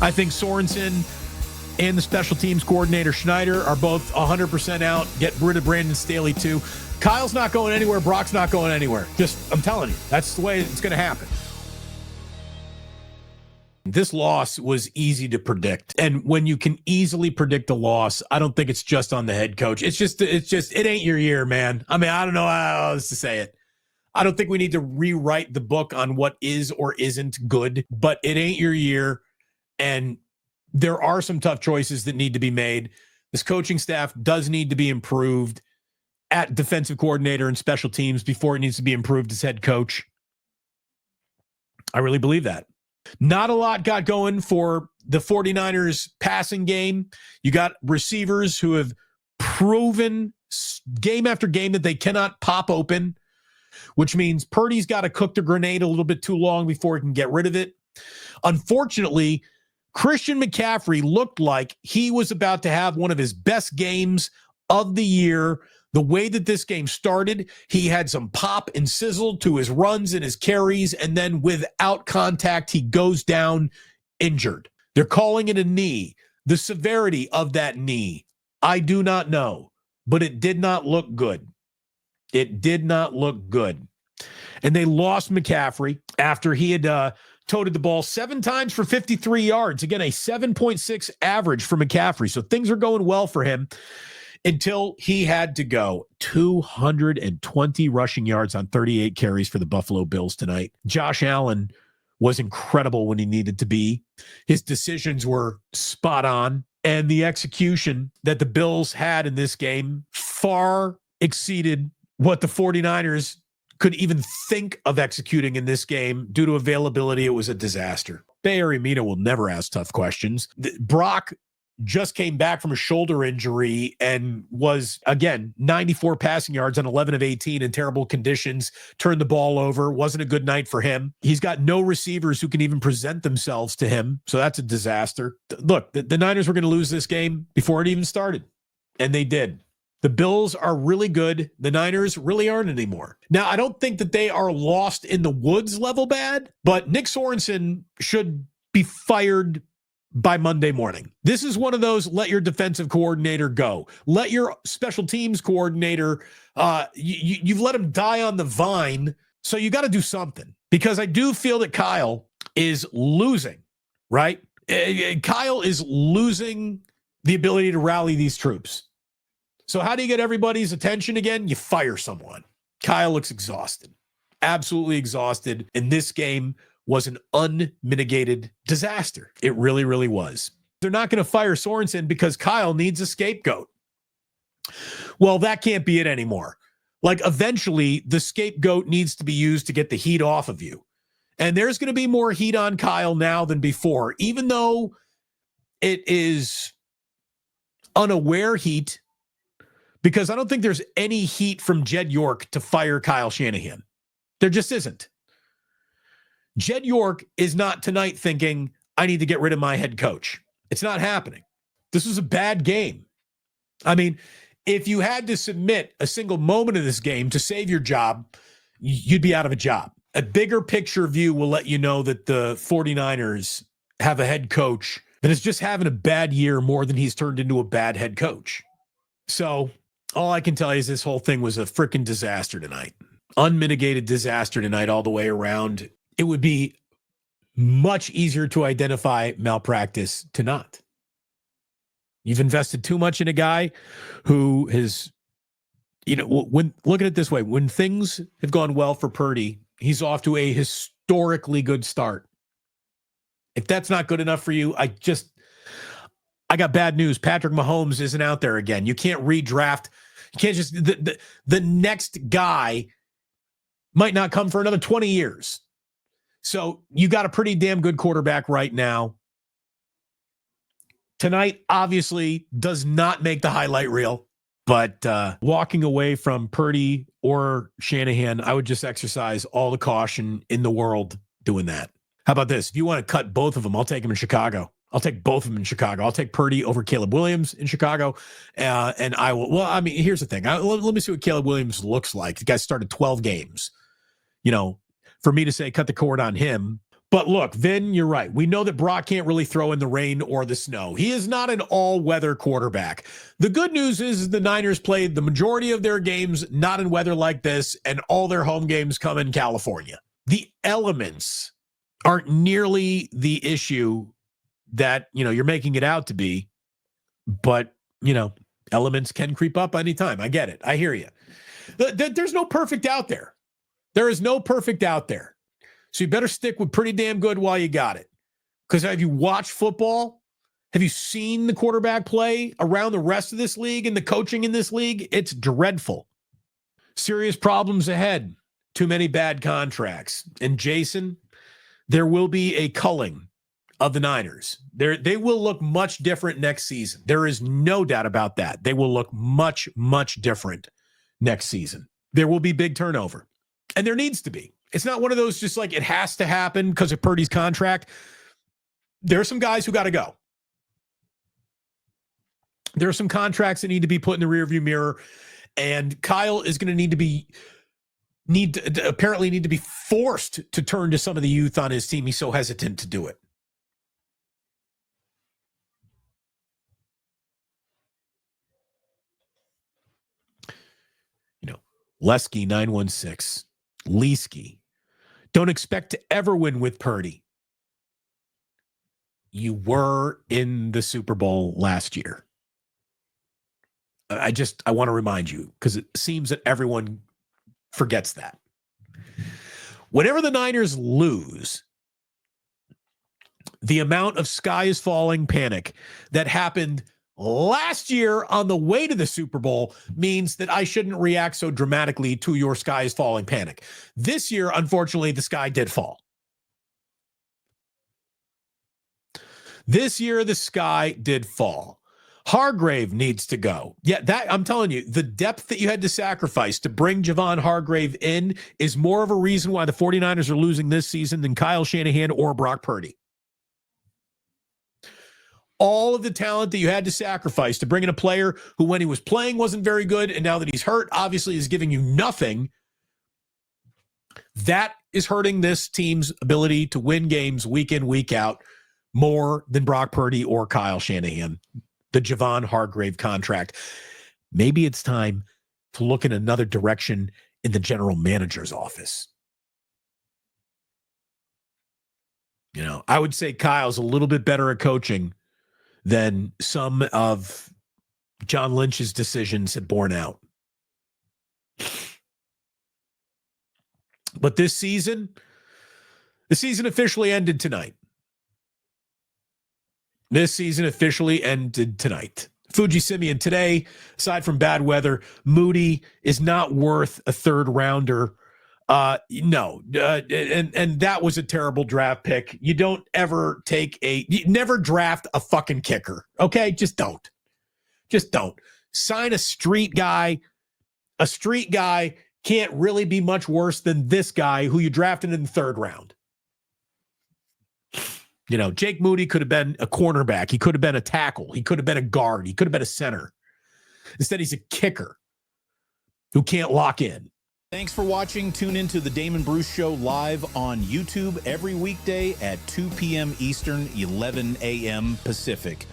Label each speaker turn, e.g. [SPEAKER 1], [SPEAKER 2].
[SPEAKER 1] I think Sorensen and the special teams coordinator Schneider are both 100% out. Get rid of Brandon Staley too. Kyle's not going anywhere. Brock's not going anywhere. I'm telling you, that's the way it's going to happen. This loss was easy to predict. And when you can easily predict a loss, I don't think it's just on the head coach. It ain't your year, man. I mean, I don't know how else to say it. I don't think we need to rewrite the book on what is or isn't good, but it ain't your year. And there are some tough choices that need to be made. This coaching staff does need to be improved at defensive coordinator and special teams before it needs to be improved as head coach. I really believe that. Not a lot got going for the 49ers passing game. You got receivers who have proven game after game that they cannot pop open, which means Purdy's got to cook the grenade a little bit too long before he can get rid of it. Unfortunately, Christian McCaffrey looked like he was about to have one of his best games of the year. The way that this game started, he had some pop and sizzle to his runs and his carries, and then without contact, he goes down injured. They're calling it a knee. The severity of that knee, I do not know, but it did not look good. It did not look good. And they lost McCaffrey after he had toted the ball 7 times for 53 yards. Again, a 7.6 average for McCaffrey. So things are going well for him until he had to go. 220 rushing yards on 38 carries for the Buffalo Bills tonight. Josh Allen was incredible when he needed to be. His decisions were spot on. And the execution that the Bills had in this game far exceeded what the 49ers could even think of executing in this game. Due to availability, it was a disaster. Bay Area Media will never ask tough questions. Brock just came back from a shoulder injury and was, again, 94 passing yards on 11 of 18 in terrible conditions, turned the ball over. Wasn't a good night for him. He's got no receivers who can even present themselves to him, so that's a disaster. Look, the Niners were going to lose this game before it even started, and they did. The Bills are really good. The Niners really aren't anymore. Now, I don't think that they are lost in the woods level bad, but Nick Sorensen should be fired by Monday morning. This is one of those let your defensive coordinator go. Let your special teams coordinator, you've let him die on the vine, so you got to do something. Because I do feel that Kyle is losing, right? Kyle is losing the ability to rally these troops. So how do you get everybody's attention again? You fire someone. Kyle looks exhausted, absolutely exhausted. And this game was an unmitigated disaster. It really, really was. They're not going to fire Sorensen because Kyle needs a scapegoat. Well, that can't be it anymore. Like, eventually, the scapegoat needs to be used to get the heat off of you. And there's going to be more heat on Kyle now than before, even though it is unaware heat. Because I don't think there's any heat from Jed York to fire Kyle Shanahan. There just isn't. Jed York is not tonight thinking, I need to get rid of my head coach. It's not happening. This was a bad game. I mean, if you had to submit a single moment of this game to save your job, you'd be out of a job. A bigger picture view will let you know that the 49ers have a head coach that is just having a bad year more than he's turned into a bad head coach. So all I can tell you is this whole thing was a freaking disaster tonight. Unmitigated disaster tonight all the way around. It would be much easier to identify malpractice to not. You've invested too much in a guy who has, when look at it this way, when things have gone well for Purdy, he's off to a historically good start. If that's not good enough for you, I got bad news. Patrick Mahomes isn't out there again. You can't redraft. You can't just, the next guy might not come for another 20 years. So you got a pretty damn good quarterback right now. Tonight, obviously, does not make the highlight reel, but walking away from Purdy or Shanahan, I would just exercise all the caution in the world doing that. How about this? If you want to cut both of them, I'll take them in Chicago. I'll take both of them in Chicago. I'll take Purdy over Caleb Williams in Chicago. And I will, well, I mean, here's the thing. Let me see what Caleb Williams looks like. The guy started 12 games. For me to say cut the cord on him, But look, Vin, you're right. We know that Brock can't really throw in the rain or the snow. He is not an all-weather quarterback. The good news is the Niners played the majority of their games not in weather like this, and all their home games come in California. The elements aren't nearly the issue that, you're making it out to be, but, elements can creep up anytime. I get it. I hear you. There's no perfect out there. There is no perfect out there. So you better stick with pretty damn good while you got it. Because have you watched football? Have you seen the quarterback play around the rest of this league and the coaching in this league? It's dreadful. Serious problems ahead. Too many bad contracts. And Jason, there will be a culling of the Niners. They will look much different next season. There is no doubt about that. They will look much, much different next season. There will be big turnover. And there needs to be. It's not one of those just like it has to happen because of Purdy's contract. There are some guys who got to go. There are some contracts that need to be put in the rearview mirror, and Kyle is going to need to be forced to turn to some of the youth on his team. He's so hesitant to do it. Lesky 916, Leesky. Don't expect to ever win with Purdy. You were in the Super Bowl last year. I want to remind you because it seems that everyone forgets that. Whenever the Niners lose, the amount of sky is falling panic that happened last year on the way to the Super Bowl means that I shouldn't react so dramatically to your sky is falling panic. This year, unfortunately, the sky did fall. This year, the sky did fall. Hargrave needs to go. Yeah, that I'm telling you, the depth that you had to sacrifice to bring Javon Hargrave in is more of a reason why the 49ers are losing this season than Kyle Shanahan or Brock Purdy. All of the talent that you had to sacrifice to bring in a player who, when he was playing, wasn't very good, and now that he's hurt, obviously is giving you nothing. That is hurting this team's ability to win games week in, week out more than Brock Purdy or Kyle Shanahan, the Javon Hargrave contract. Maybe it's time to look in another direction in the general manager's office. I would say Kyle's a little bit better at coaching than some of John Lynch's decisions had borne out. But the season officially ended tonight. This season officially ended tonight. Fuji Simeon today, aside from bad weather, Moody is not worth a third rounder. No. And that was a terrible draft pick. You don't ever you never draft a fucking kicker. Okay. Just don't. Sign a street guy. A street guy can't really be much worse than this guy who you drafted in the third round. Jake Moody could have been a cornerback. He could have been a tackle. He could have been a guard. He could have been a center. Instead, he's a kicker who can't lock in.
[SPEAKER 2] Thanks for watching. Tune into the Damon Bruce Show live on YouTube every weekday at 2 p.m. Eastern, 11 a.m. Pacific.